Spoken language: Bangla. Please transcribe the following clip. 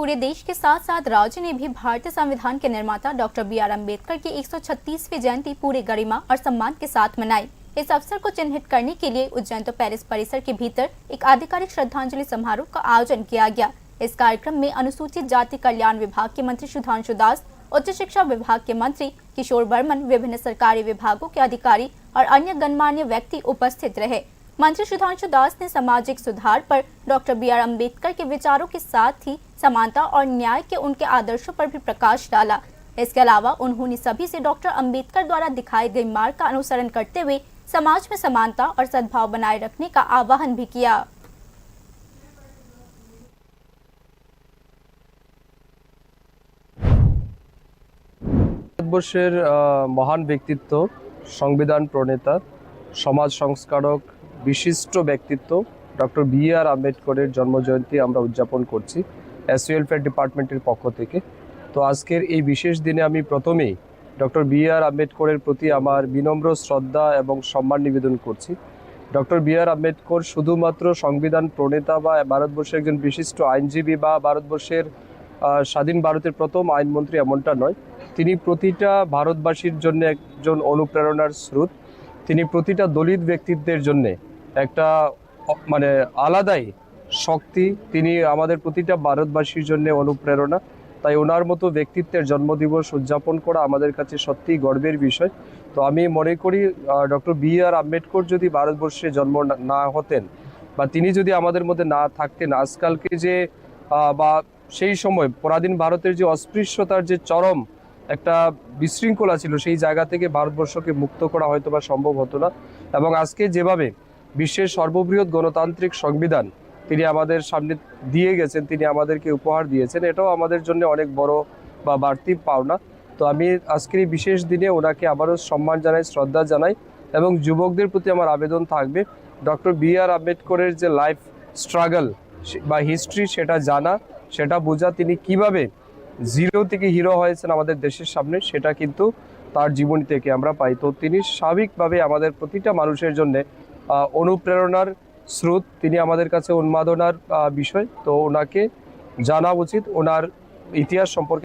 पूरे देश के साथ साथ राज्य ने भी भारतीय संविधान के निर्माता डॉक्टर बी.आर. अम्बेडकर की 136वीं जयंती पूरे गरिमा और सम्मान के साथ मनाई। इस अवसर को चिन्हित करने के लिए उज्जैन तो पेरिस परिसर के भीतर एक आधिकारिक श्रद्धांजलि समारोह का आयोजन किया गया। इस कार्यक्रम में अनुसूचित जाति कल्याण विभाग के मंत्री सुधांशु दास, उच्च शिक्षा विभाग के मंत्री किशोर वर्मन, विभिन्न सरकारी विभागों के अधिकारी और अन्य गणमान्य व्यक्ति उपस्थित रहे। मंत्री सुधांशु दास ने सामाजिक सुधार पर डॉक्टर बी.आर. अम्बेडकर के विचारों के साथ ही समानता और न्याय के उनके आदर्शों पर भी प्रकाश डाला। इसके अलावा उन्होंने सभी से डॉक्टर अम्बेडकर द्वारा दिखाए गए मार्ग का अनुसरण करते हुए समाज में समानता और सद्भाव बनाए रखने का आह्वान भी किया। ভারতবর্ষের মহান ব্যক্তিত্ব, সংবিধান প্রণেতা, সমাজ সংস্কারক, বিশিষ্ট ব্যক্তিত্ব ডক্টর বি.আর. আম্বেদকরের জন্মজয়ন্তী আমরা উদযাপন করছি এসসি ওয়েলফেয়ার ডিপার্টমেন্টের পক্ষ থেকে। তো আজকের এই বিশেষ দিনে আমি প্রথমেই ডক্টর বি.আর. আম্বেদকরের প্রতি আমার বিনম্র শ্রদ্ধা এবং সম্মান নিবেদন করছি। Doctor B.R.. আম্বেদকর শুধুমাত্র সংবিধান প্রণেতা বা ভারতবর্ষের একজন বিশিষ্ট আইনজীবী বা ভারতবর্ষের স্বাধীন ভারতের প্রথম আইনমন্ত্রী এমনটা নয়। তিনি প্রতিটা ভারতবাসীর জন্য একজন অনুপ্রেরণার স্রোত। তিনি প্রতিটা দলিত ব্যক্তিত্বের জন্য একটা আলাদাই শক্তি। তিনি আমাদের প্রতিটা ভারতবাসীর জন্য অনুপ্রেরণা। তাই ওনার মতো ব্যক্তিত্বের জন্মদিবস উদযাপন করা আমাদের কাছে সত্যিই গর্বের বিষয়। তো আমি মনে করি ডক্টর বি.আর. আম্বেদকর যদি ভারতবর্ষে জন্ম না হতেন বা তিনি যদি আমাদের মধ্যে না থাকতেন, আজকালকে যে বা সেই সময় পরাধীন ভারতের যে অস্পৃশ্যতার যে চরম একটা বিশৃঙ্খলা ছিল, সেই জায়গা থেকে ভারতবর্ষকে মুক্ত করা হয়তো বা সম্ভব হতো না। এবং আজকে যেভাবে বিশ্বের সর্ববৃহৎ গণতান্ত্রিক সংবিধান তিনি আমাদের সামনে দিয়ে গেছেন, তিনি আমাদেরকে উপহার দিয়েছেন, এটাও আমাদের জন্য অনেক বড় বা বাড়তি পাওনা। তো আমি আজকের এই বিশেষ দিনে ওনাকে আবারও সম্মান জানাই, শ্রদ্ধা জানাই এবং যুবকদের প্রতি আমার আবেদন থাকবে ডক্টর বি.আর. আম্বেদকরের যে লাইফ স্ট্রাগল বা হিস্ট্রি সেটা জানা, সেটা বোঝা, তিনি কিভাবে জিরো থেকে হিরো হয়েছেন আমাদের দেশের সামনে, সেটা কিন্তু তার জীবনী থেকে আমরা পাই। তো তিনি স্বাভাবিকভাবে আমাদের প্রতিটা মানুষের জন্য অনুপ্রেরণার স্রোত, তিনি আমাদের কাছে উন্মাদনার বিষয়। তো ওনাকে জানা উচিত, ওনার ইতিহাস সম্পর্কে।